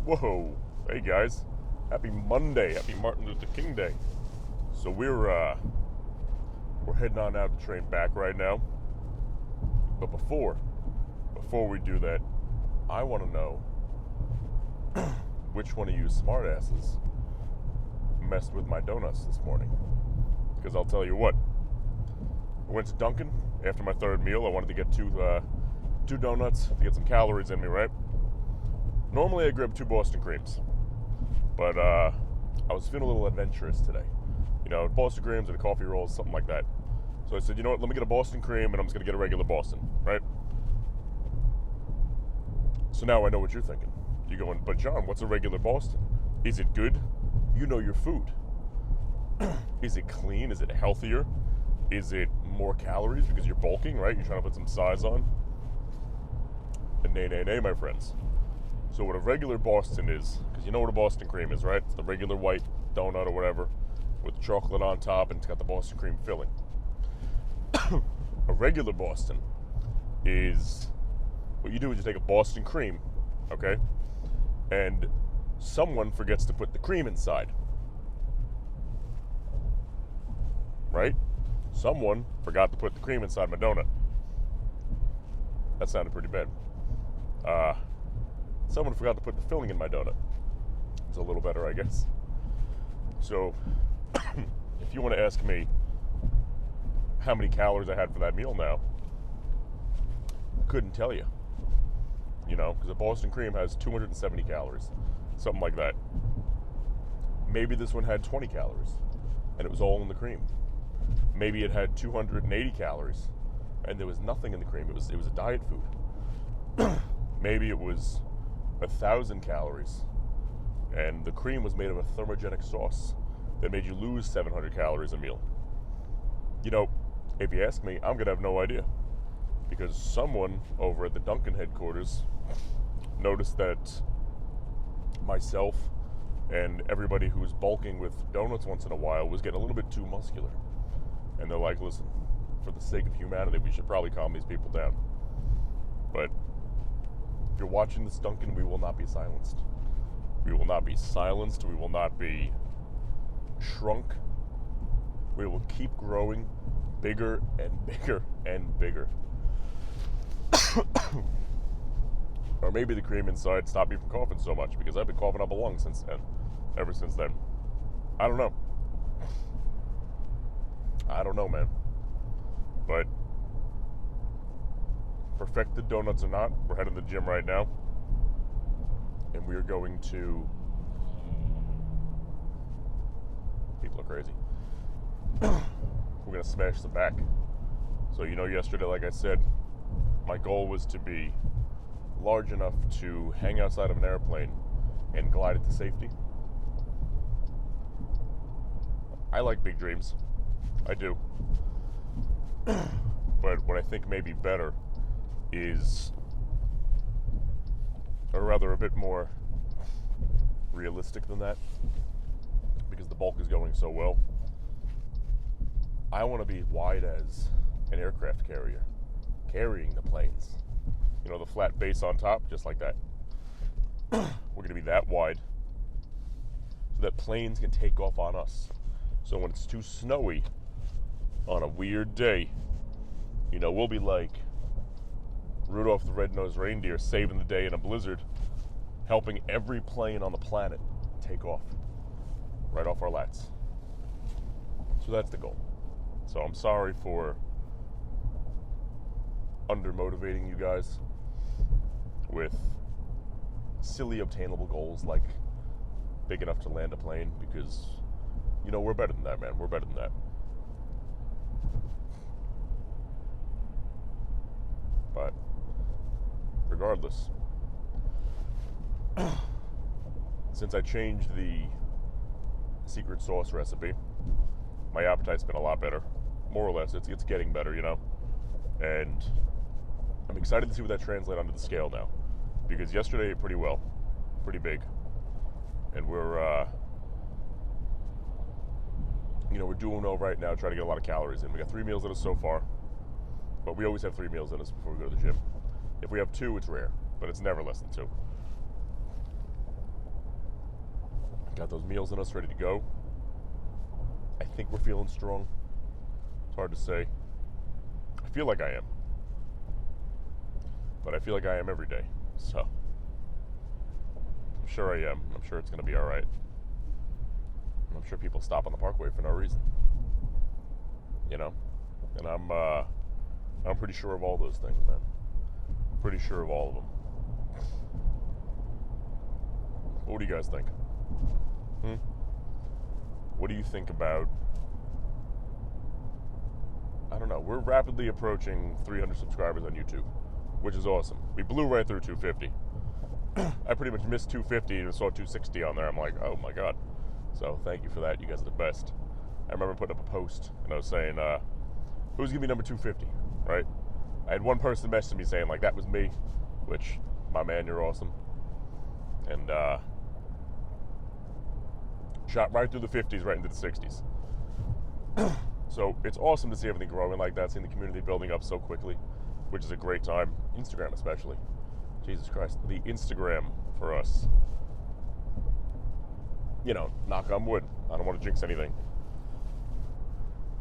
Whoa, hey guys, happy Monday, happy Martin Luther King Day. So we're heading on out to train back right now. But before we do that, I want to know which one of you smartasses messed with my donuts this morning. Because I'll tell you what, I went to Dunkin' after my third meal. I wanted to get two donuts to get some calories in me, right? Normally I grab 2 Boston creams, but I was feeling a little adventurous today. You know, Boston creams and a coffee roll, something like that. So I said, you know what, let me get a Boston cream and I'm just going to get a regular Boston, right? So now I know what you're thinking. You're going, but John, what's a regular Boston? Is it good? You know your food. Is it clean? Is it healthier? Is it more calories because you're bulking, right? You're trying to put some size on? And nay, my friends. So what a regular Boston is, because you know what a Boston cream is, right? It's the regular white donut or whatever with chocolate on top, and it's got the Boston cream filling. A regular Boston is, what you do is you take a Boston cream, okay? And someone forgets to put the cream inside. Right? Someone forgot to put the cream inside my donut. That sounded pretty bad. Someone forgot to put the filling in my donut. It's a little better, I guess. So, if you want to ask me how many calories I had for that meal now, I couldn't tell you. You know, because a Boston cream has 270 calories. Something like that. Maybe this one had 20 calories, and it was all in the cream. Maybe it had 280 calories, and there was nothing in the cream. It was a diet food. Maybe it was 1,000 calories, and the cream was made of a thermogenic sauce that made you lose 700 calories a meal. You know, if you ask me, I'm going to have no idea, because someone over at the Dunkin' headquarters noticed that myself and everybody who's bulking with donuts once in a while was getting a little bit too muscular. And they're like, listen, for the sake of humanity, we should probably calm these people down. But if you're watching this, Dunkin', we will not be silenced. We will not be silenced. We will not be shrunk. We will keep growing bigger and bigger and bigger. Or maybe the cream inside stopped me from coughing so much, because I've been coughing up a lung ever since then. I don't know. I don't know, man. But perfected donuts or not, we're heading to the gym right now. And we are going to... People are crazy. We're going to smash the back. So, you know, yesterday, like I said, my goal was to be large enough to hang outside of an airplane and glide it to safety. I like big dreams. I do. But what I think may be better is, or rather a bit more realistic than that, because the bulk is going so well. I want to be wide as an aircraft carrier, carrying the planes. You know, the flat base on top, just like that. We're going to be that wide so that planes can take off on us. So when it's too snowy on a weird day, you know, we'll be like Rudolph the Red-Nosed Reindeer saving the day in a blizzard, helping every plane on the planet take off right off our lats. So that's the goal. So I'm sorry for undermotivating you guys with silly obtainable goals like big enough to land a plane, because, you know, we're better than that, man. We're better than that. But regardless, since I changed the secret sauce recipe, my appetite's been a lot better. More or less, it's getting better, you know? And I'm excited to see what that translates onto the scale now, because yesterday ate pretty well, pretty big, and we're doing well right now, trying to get a lot of calories in. We got 3 meals in us so far, but we always have 3 meals in us before we go to the gym. If we have 2, it's rare, but it's never less than 2. Got those meals in us ready to go. I think we're feeling strong. It's hard to say. I feel like I am. But I feel like I am every day. So I'm sure I am. I'm sure it's going to be all right. And I'm sure people stop on the parkway for no reason. You know? And I'm pretty sure of all those things, man. Pretty sure of all of them. What do you guys think? What do you think about... I don't know. We're rapidly approaching 300 subscribers on YouTube, which is awesome. We blew right through 250. I pretty much missed 250 and saw 260 on there. I'm like, oh my God. So thank you for that. You guys are the best. I remember putting up a post and I was saying, who's going to be number 250, right? I had one person message me saying, like, that was me, which, my man, you're awesome. And shot right through the 50s, right into the 60s. So it's awesome to see everything growing like that, seeing the community building up so quickly, which is a great time. Instagram especially. Jesus Christ. The Instagram for us. You know, knock on wood. I don't want to jinx anything.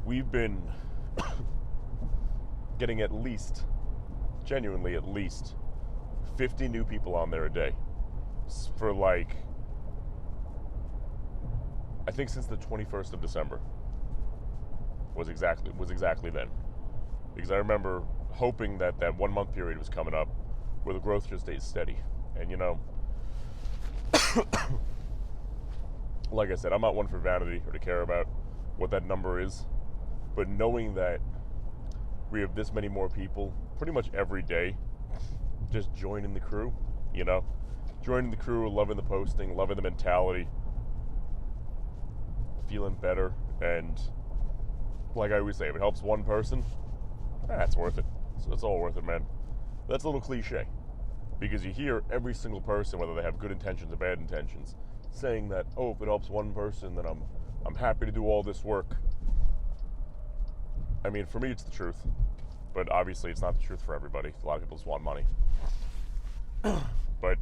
We've been getting at least, genuinely at least, 50 new people on there a day. For like, I think since the 21st of December. Was exactly then. Because I remember hoping that 1 month period was coming up where the growth just stays steady. And you know, like I said, I'm not one for vanity or to care about what that number is. But knowing that we have this many more people pretty much every day just joining the crew, you know? Joining the crew, loving the posting, loving the mentality, feeling better, and like I always say, if it helps one person, that's worth it. So it's all worth it, man. That's a little cliche, because you hear every single person, whether they have good intentions or bad intentions, saying that, oh, if it helps one person, then I'm happy to do all this work. I mean, for me, it's the truth, but obviously it's not the truth for everybody. A lot of people just want money. But,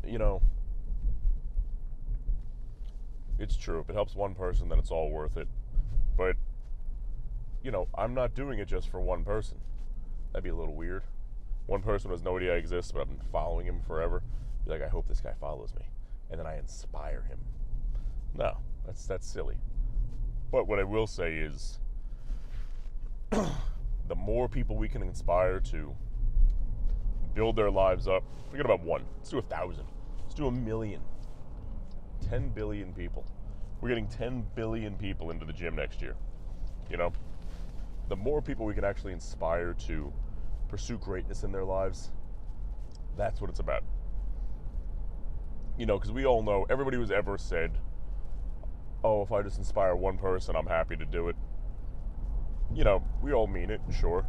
you know, it's true. If it helps one person, then it's all worth it. But, you know, I'm not doing it just for one person. That'd be a little weird. One person has no idea I exist, but I've been following him forever. Be like, I hope this guy follows me. And then I inspire him. No, that's silly. But what I will say is, the more people we can inspire to build their lives up, forget about one. Let's do 1,000. Let's do 1,000,000. 10 billion people. We're getting 10 billion people into the gym next year. You know, the more people we can actually inspire to pursue greatness in their lives, that's what it's about. You know, because we all know, everybody who's ever said, oh, if I just inspire one person, I'm happy to do it. You know, we all mean it, sure.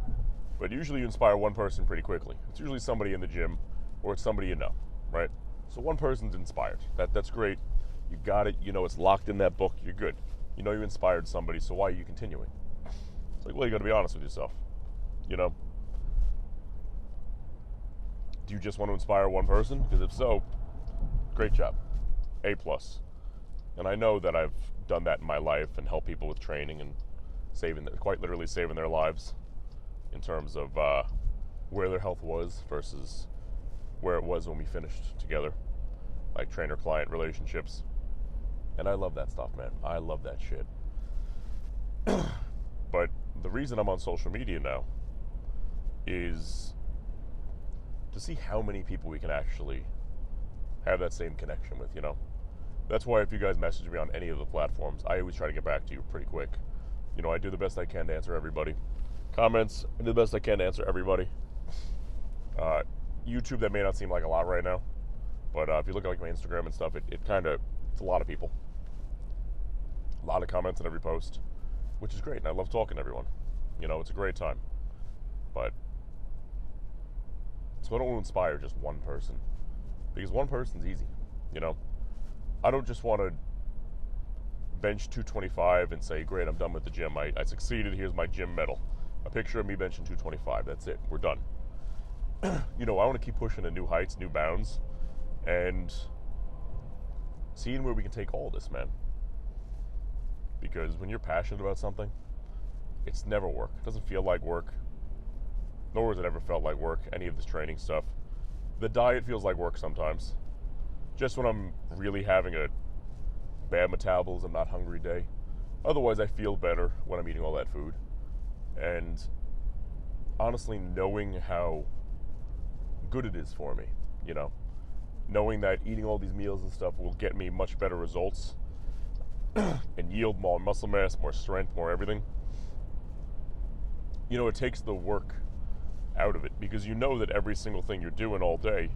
But usually you inspire one person pretty quickly. It's usually somebody in the gym, or it's somebody you know, right? So one person's inspired. That's great. You got it. You know it's locked in that book. You're good. You know you inspired somebody, so why are you continuing? It's like, well, you got to be honest with yourself. You know? Do you just want to inspire one person? Because if so, great job. A+. And I know that I've done that in my life and helped people with training and quite literally saving their lives in terms of where their health was versus where it was when we finished together, like trainer-client relationships. And I love that stuff, man. I love that shit. But the reason I'm on social media now is to see how many people we can actually have that same connection with, you know? That's why if you guys message me on any of the platforms, I always try to get back to you pretty quick. You know, I do the best I can to answer everybody. Comments, I do the best I can to answer everybody. YouTube, that may not seem like a lot right now, but if you look at like my Instagram and stuff, it's a lot of people. A lot of comments on every post, which is great, and I love talking to everyone. You know, it's a great time. But, so I don't want to inspire just one person, because one person's easy, you know? I don't just want to bench 225 and say, great, I'm done with the gym. I succeeded, here's my gym medal. A picture of me benching 225, that's it, we're done. You know, I want to keep pushing to new heights, new bounds, and seeing where we can take all of this, man. Because when you're passionate about something, it's never work. It doesn't feel like work, nor has it ever felt like work, any of this training stuff. The diet feels like work sometimes. Just when I'm really having a bad metabolism, not hungry day. Otherwise, I feel better when I'm eating all that food. And honestly, knowing how good it is for me, you know, knowing that eating all these meals and stuff will get me much better results and yield more muscle mass, more strength, more everything. You know, it takes the work out of it because you know that every single thing you're doing all day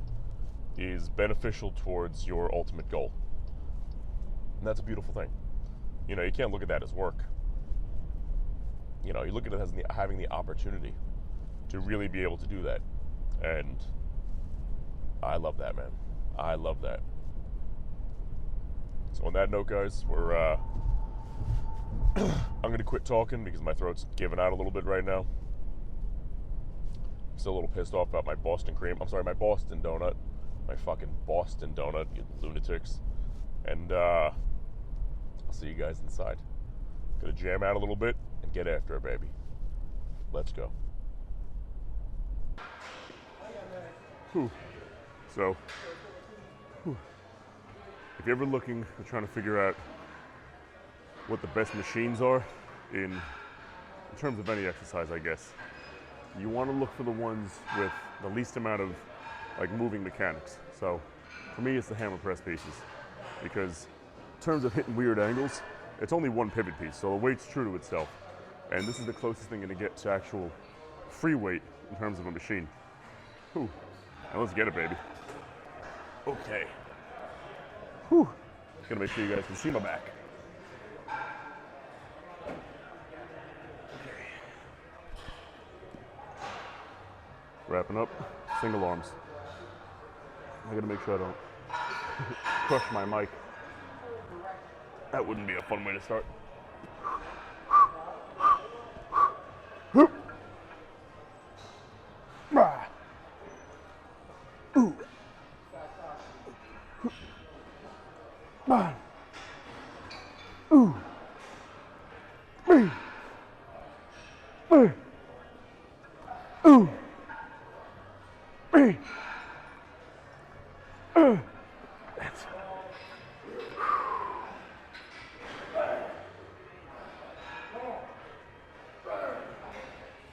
is beneficial towards your ultimate goal. And that's a beautiful thing. You know, you can't look at that as work. You know, you look at it as having the opportunity to really be able to do that. And I love that, man. I love that. So on that note, guys, we're I'm gonna quit talking because my throat's giving out a little bit right now. I'm still a little pissed off about my Boston donut. My fucking Boston donut, you lunatics. And I'll see you guys inside. Gonna jam out a little bit and get after it, baby. Let's go. Whew. So, if you're ever looking or trying to figure out what the best machines are in terms of any exercise, I guess, you want to look for the ones with the least amount of like moving mechanics. So for me, it's the hammer press pieces, because in terms of hitting weird angles, it's only one pivot piece, so the weight's true to itself. And this is the closest thing going to get to actual free weight in terms of a machine. Whew. Now let's get it, baby. Okay. Whew. Gotta make sure you guys can see my back. Okay. Wrapping up, single arms. I gotta make sure I don't crush my mic. That wouldn't be a fun way to start.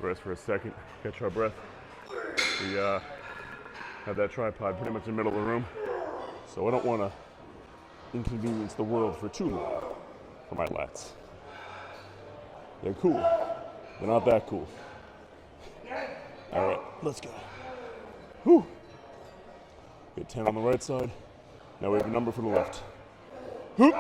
Rest for a second, catch our breath. We have that tripod pretty much in the middle of the room, so I don't want to inconvenience the world for too long for my lats. They're cool. They're not that cool. All right, let's go. Whew. Get 10 on the right side. Now we have a number for the left. Whoop.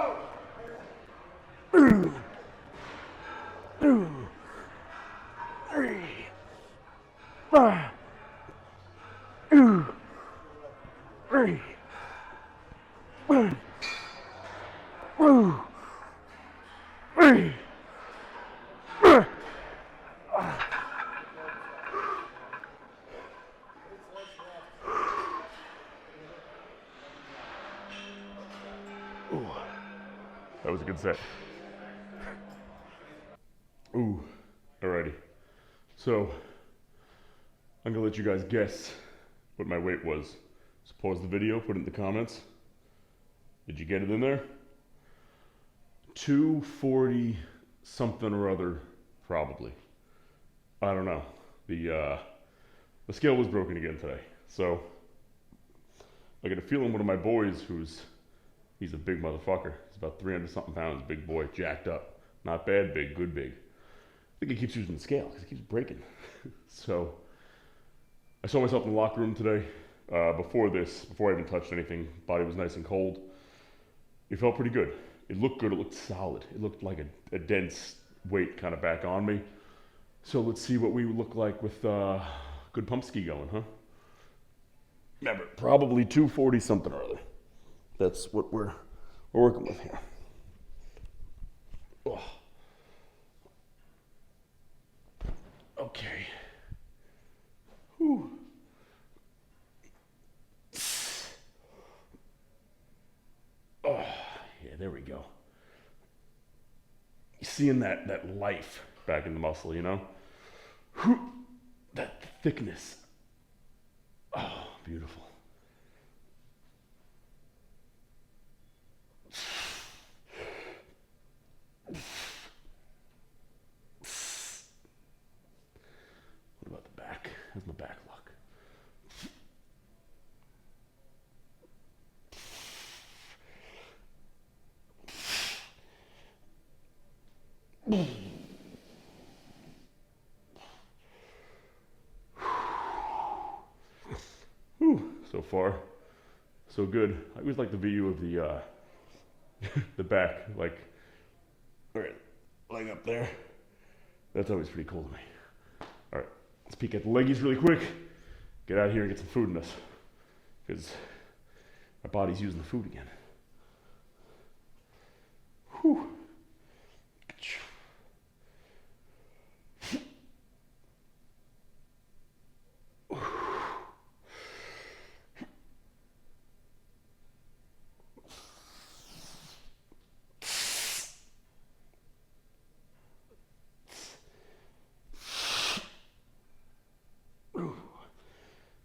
Ooh, that was a good set. Ooh, alrighty. So, I'm gonna let you guys guess what my weight was. So pause the video, put it in the comments. Did you get it in there? 240 something or other, probably. I don't know. The scale was broken again today. So, I get a feeling one of my boys he's a big motherfucker. He's about 300 something pounds, big boy, jacked up. Not bad big, good big. I think he keeps using the scale because it keeps breaking. So I saw myself in the locker room today. Before I even touched anything, body was nice and cold. It felt pretty good. It looked good, it looked solid. It looked like a dense weight kind of back on me. So let's see what we look like with good pump ski going, huh? Remember, probably 240 something or other. That's what we're working with here. Oh. Okay. Whew. seeing that life back in the muscle, you know? That thickness. Oh, beautiful. What about the back? How's my back look? Whew, so far, so good. I always like the view of the the back, like, all right, leg up there. That's always pretty cool to me. All right, let's peek at the leggies really quick. Get out of here and get some food in us, because my body's using the food again. Whew.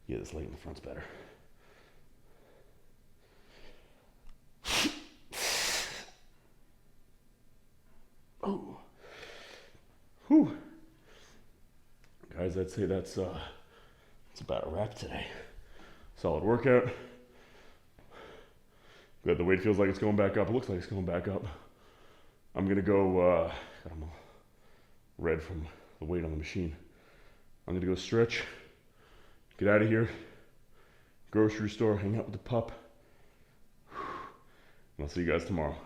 Yeah, this leg in the front's better. Oh. Whew. Guys, I'd say that's about a wrap today. Solid workout. Good, the weight feels like it's going back up. It looks like it's going back up. I'm gonna go, I'm red from the weight on the machine. I'm gonna go stretch, get out of here, grocery store, hang out with the pup. And I'll see you guys tomorrow.